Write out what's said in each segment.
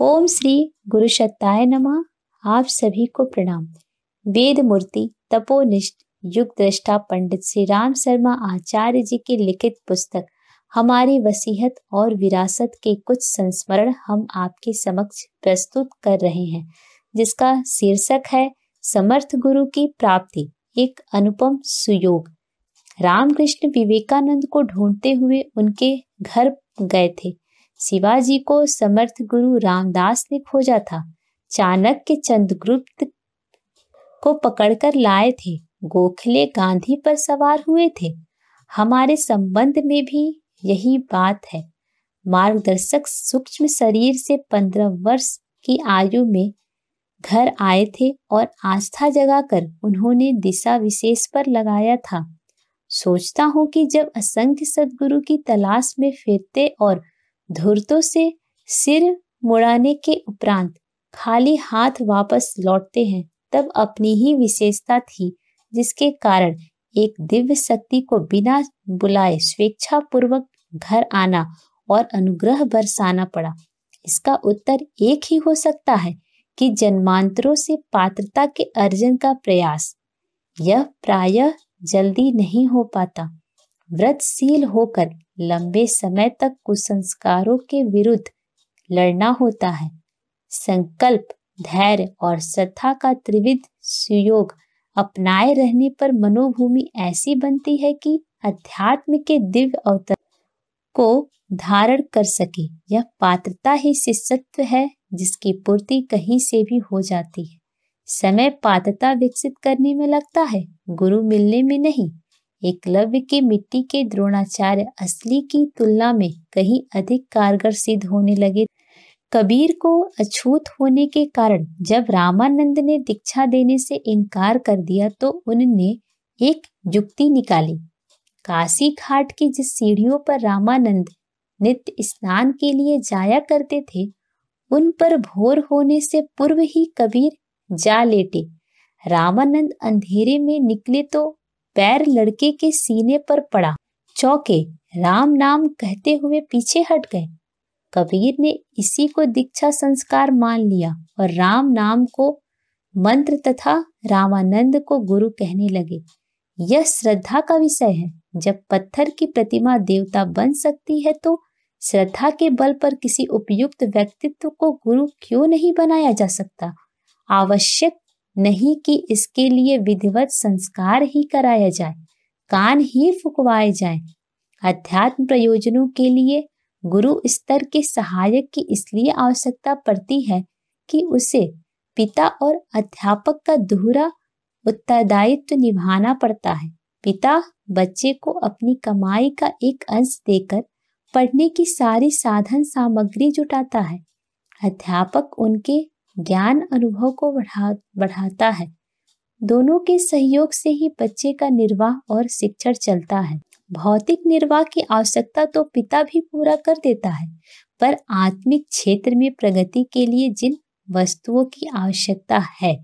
ओम श्री गुरु शताय नमः। आप सभी को प्रणाम। वेद मूर्ति तपोनिष्ठ युग दृष्टा पंडित श्री राम शर्मा आचार्य जी की लिखित पुस्तक हमारी वसीयत और विरासत के कुछ संस्मरण हम आपके समक्ष प्रस्तुत कर रहे हैं, जिसका शीर्षक है समर्थ गुरु की प्राप्ति, एक अनुपम सुयोग। रामकृष्ण विवेकानंद को ढूंढते हुए उनके घर गए थे। शिवाजी को समर्थ गुरु रामदास ने खोजा था। चाणक्य चंद्रगुप्त को पकड़कर लाए थे। गोखले गांधी पर सवार हुए थे। हमारे संबंध में भी यही बात है। मार्गदर्शक सूक्ष्म शरीर से 15 वर्ष की आयु में घर आए थे और आस्था जगाकर उन्होंने दिशा विशेष पर लगाया था। सोचता हूँ कि जब असंख्य सद्गुरु की तलाश में फिरते और धूर्तों से सिर मुड़ाने के उपरांत खाली हाथ वापस लौटते हैं, तब अपनी ही विशेषता थी जिसके कारण एक दिव्य शक्ति को बिना बुलाए स्वेच्छापूर्वक घर आना और अनुग्रह बरसाना पड़ा। इसका उत्तर एक ही हो सकता है कि जन्मांतरों से पात्रता के अर्जन का प्रयास। यह प्रायः जल्दी नहीं हो पाता। व्रतशील होकर लंबे समय तक कुसंस्कारों के विरुद्ध लड़ना होता है। संकल्प, धैर्य और श्रद्धा का त्रिविध सुयोग अपनाए रहने पर मनोभूमि ऐसी बनती है कि अध्यात्म के दिव्य अवतार को धारण कर सके। यह पात्रता ही शिष्यत्व है, जिसकी पूर्ति कहीं से भी हो जाती है। समय पात्रता विकसित करने में लगता है, गुरु मिलने में नहीं। एकलव्य के मिट्टी के द्रोणाचार्य असली की तुलना में कहीं अधिक कारगर सिद्ध होने लगे। कबीर को अछूत होने के कारण जब रामानंद ने दीक्षा देने से इनकार कर दिया तो उन्होंने एक युक्ति निकाली। काशी घाट की जिस सीढ़ियों पर रामानंद नित्य स्नान के लिए जाया करते थे, उन पर भोर होने से पूर्व ही कबीर जा लेटे। रामानंद अंधेरे में निकले तो पैर लड़के के सीने पर पड़ा। चौके, राम नाम कहते हुए पीछे हट गए। कबीर ने इसी को दीक्षा संस्कार मान लिया और राम नाम को मंत्र तथा रामानंद को गुरु कहने लगे। यह श्रद्धा का विषय है। जब पत्थर की प्रतिमा देवता बन सकती है तो श्रद्धा के बल पर किसी उपयुक्त व्यक्तित्व को गुरु क्यों नहीं बनाया जा सकता? आवश्यक नहीं कि इसके लिए विधिवत संस्कार ही कराया जाए, कान ही फुकवाए जाएं। अध्यात्म प्रयोजनों के लिए गुरु स्तर के सहायक की इसलिए आवश्यकता पड़ती है कि उसे पिता और अध्यापक का दोहरा उत्तरदायित्व निभाना पड़ता है। पिता बच्चे को अपनी कमाई का एक अंश देकर पढ़ने की सारी साधन सामग्री जुटाता है। अध्यापक उनके ज्ञान अनुभव को बढ़ाता है। दोनों के सहयोग से ही बच्चे का निर्वाह और शिक्षण चलता है। भौतिक निर्वाह की आवश्यकता तो पिता भी पूरा कर देता है, पर आत्मिक क्षेत्र में प्रगति के लिए जिन वस्तुओं की आवश्यकता है,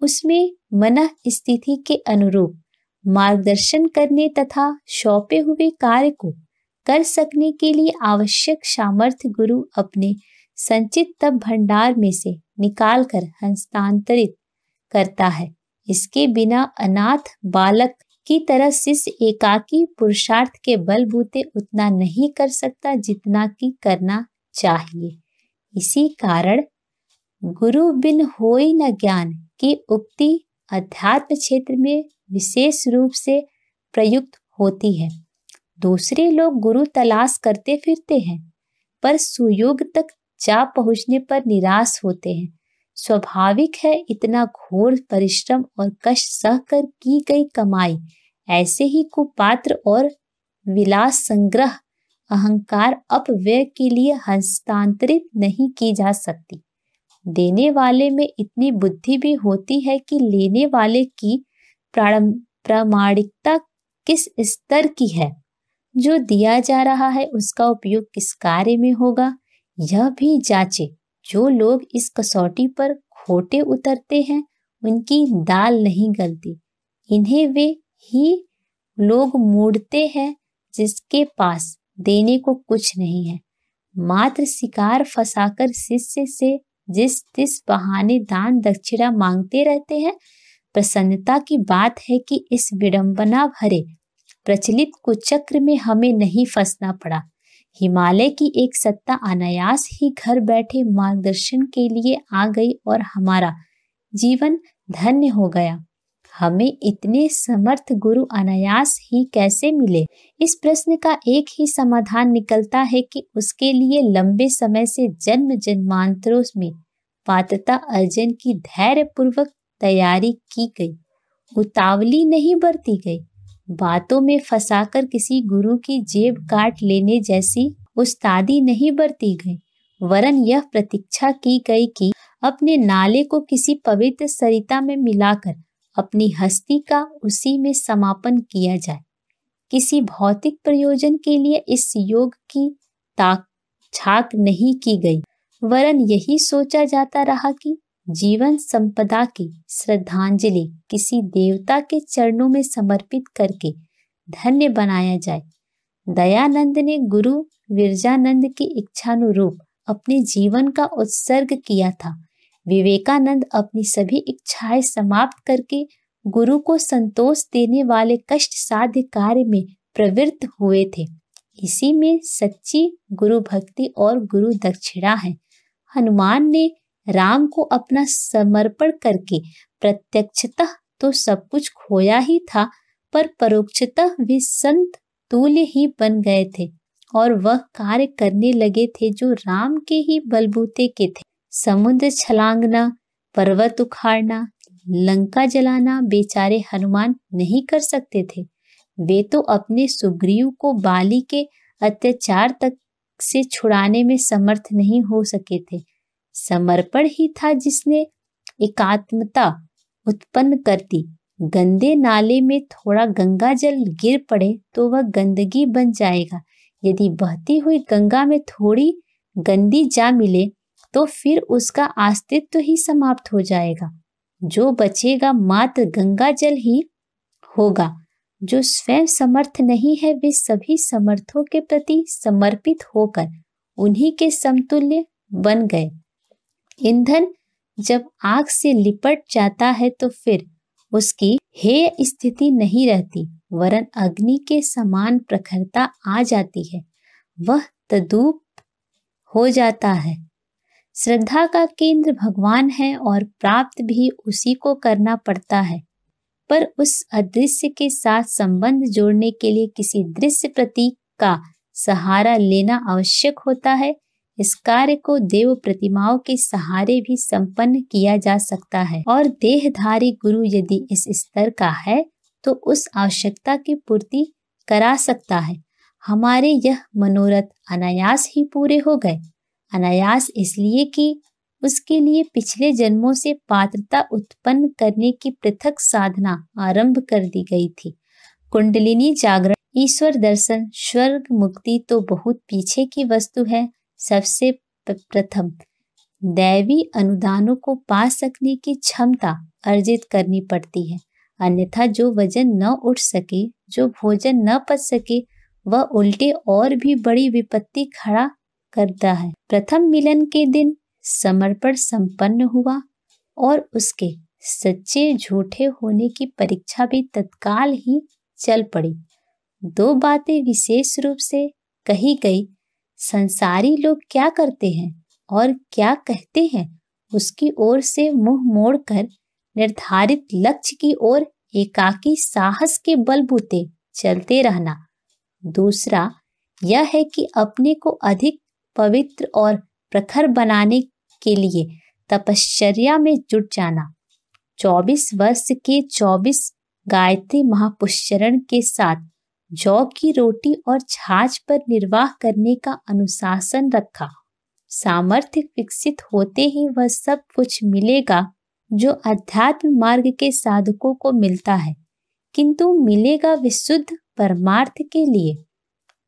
उसमें मन स्थिति के अनुरूप मार्गदर्शन करने तथा सौंपे हुए कार्य को कर सकने के लिए आवश्यक सामर्थ्य गुरु अपने संचित तप भंडार में से निकाल कर हस्तांतरित करता है। इसके बिना अनाथ बालक की तरह शिष्य एकाकी पुरुषार्थ के बलबूते उतना नहीं कर सकता जितना कि करना चाहिए। इसी कारण गुरु बिन होई न ज्ञान की उक्ति अध्यात्म क्षेत्र में विशेष रूप से प्रयुक्त होती है। दूसरे लोग गुरु तलाश करते फिरते हैं, पर सुयोग तक जा पहुंचने पर निराश होते हैं। स्वाभाविक है, इतना घोर परिश्रम और कष्ट सहकर की गई कमाई ऐसे ही कुपात्र और विलास संग्रह अहंकार अपव्यय के लिए हस्तांतरित नहीं की जा सकती। देने वाले में इतनी बुद्धि भी होती है कि लेने वाले की प्रामाणिकता किस स्तर की है। जो दिया जा रहा है उसका उपयोग किस कार्य में होगा, यह भी जांचे। जो लोग इस कसौटी पर खोटे उतरते हैं, उनकी दाल नहीं गलती। इन्हें वे ही लोग मूढ़ते हैं जिसके पास देने को कुछ नहीं है। मात्र शिकार फंसाकर शिष्य से जिस तिस बहाने दान दक्षिणा मांगते रहते हैं। प्रसन्नता की बात है कि इस विडंबना भरे प्रचलित कुचक्र में हमें नहीं फंसना पड़ा। हिमालय की एक सत्ता अनायास ही घर बैठे मार्गदर्शन के लिए आ गई और हमारा जीवन धन्य हो गया। हमें इतने समर्थ गुरु अनायास ही कैसे मिले? इस प्रश्न का एक ही समाधान निकलता है कि उसके लिए लंबे समय से जन्म जन्मांतरों में पात्रता अर्जन की धैर्य पूर्वक तैयारी की गई, उतावली नहीं बरती गई। बातों में फंसाकर किसी गुरु की जेब काट लेने जैसी उस्तादी नहीं बरती गई, वरन यह प्रतीक्षा की गई कि अपने नाले को किसी पवित्र सरिता में मिलाकर अपनी हस्ती का उसी में समापन किया जाए। किसी भौतिक प्रयोजन के लिए इस योग की ताक छाक नहीं की गई, वरन यही सोचा जाता रहा कि जीवन संपदा की श्रद्धांजलि किसी देवता के चरणों में समर्पित करके धन्य बनाया जाए। दयानंद ने गुरु विरजानंद की इच्छानुरूप अपने जीवन का उत्सर्ग किया था। विवेकानंद अपनी सभी इच्छाएं समाप्त करके गुरु को संतोष देने वाले कष्ट साध्य कार्य में प्रवृत्त हुए थे। इसी में सच्ची गुरु भक्ति और गुरु दक्षिणा है। हनुमान ने राम को अपना समर्पण करके प्रत्यक्षतः तो सब कुछ खोया ही था, पर परोक्षतः वे संत तुल्य ही बन गए थे और वह कार्य करने लगे थे जो राम के ही बलबूते के थे। समुद्र छलांगना, पर्वत उखाड़ना, लंका जलाना बेचारे हनुमान नहीं कर सकते थे। वे तो अपने सुग्रीव को बाली के अत्याचार तक से छुड़ाने में समर्थ नहीं हो सके थे। समर्पण ही था जिसने एकात्मता उत्पन्न कर दी। गंदे नाले में थोड़ा गंगा जल गिर पड़े तो वह गंदगी बन जाएगा। यदि बहती हुई गंगा में थोड़ी गंदी जा मिले तो फिर उसका अस्तित्व ही समाप्त हो जाएगा। जो बचेगा मात्र गंगा जल ही होगा। जो स्वयं समर्थ नहीं है वे सभी समर्थों के प्रति समर्पित होकर उन्हीं के समतुल्य बन गए। ईंधन जब आग से लिपट जाता है तो फिर उसकी हेय स्थिति नहीं रहती, वरन अग्नि के समान प्रखरता आ जाती है। वह तद्रूप हो जाता है। श्रद्धा का केंद्र भगवान है और प्राप्त भी उसी को करना पड़ता है, पर उस अदृश्य के साथ संबंध जोड़ने के लिए किसी दृश्य प्रतीक का सहारा लेना आवश्यक होता है। इस कार्य को देव प्रतिमाओं के सहारे भी संपन्न किया जा सकता है और देहधारी गुरु यदि इस स्तर का है तो उस आवश्यकता की पूर्ति करा सकता है। हमारे यह मनोरथ अनायास ही पूरे हो गए। अनायास इसलिए कि उसके लिए पिछले जन्मों से पात्रता उत्पन्न करने की पृथक साधना आरंभ कर दी गई थी। कुंडलिनी जागरण, ईश्वर दर्शन, स्वर्ग मुक्ति तो बहुत पीछे की वस्तु है। सबसे प्रथम दैवी अनुदानों को पा सकने की क्षमता अर्जित करनी पड़ती है, अन्यथा जो वजन न उठ सके, जो भोजन न पच सके, वह उल्टे और भी बड़ी विपत्ति खड़ा करता है। प्रथम मिलन के दिन समर्पण संपन्न हुआ और उसके सच्चे झूठे होने की परीक्षा भी तत्काल ही चल पड़ी। दो बातें विशेष रूप से कही गई। संसारी लोग क्या करते हैं और क्या कहते हैं, उसकी ओर से मुंह मोड़कर निर्धारित लक्ष्य की ओर एकाकी साहस के बलबूते चलते रहना। दूसरा यह है कि अपने को अधिक पवित्र और प्रखर बनाने के लिए तपश्चर्या में जुट जाना। 24 वर्ष के 24 गायत्री महापुष्करण के साथ जौ की रोटी और छाछ पर निर्वाह करने का अनुशासन रखा। सामर्थ्य विकसित होते ही वह सब कुछ मिलेगा जो अध्यात्म मार्ग के साधकों को मिलता है, किंतु मिलेगा विशुद्ध परमार्थ के लिए।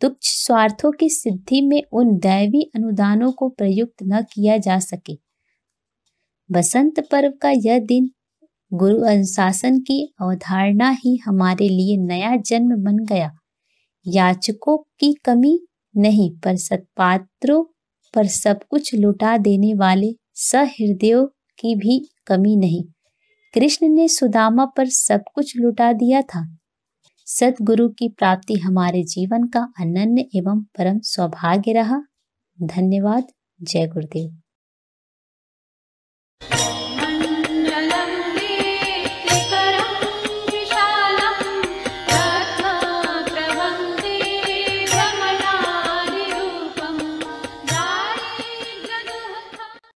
तुच्छ स्वार्थों की सिद्धि में उन दैवी अनुदानों को प्रयुक्त न किया जा सके। बसंत पर्व का यह दिन गुरु अनुशासन की अवधारणा ही हमारे लिए नया जन्म बन गया। याचकों की कमी नहीं, पर सत्पात्रों पर सब कुछ लुटा देने वाले सहृदयों की भी कमी नहीं। कृष्ण ने सुदामा पर सब कुछ लुटा दिया था। सतगुरु की प्राप्ति हमारे जीवन का अनन्य एवं परम सौभाग्य रहा। धन्यवाद। जय गुरुदेव।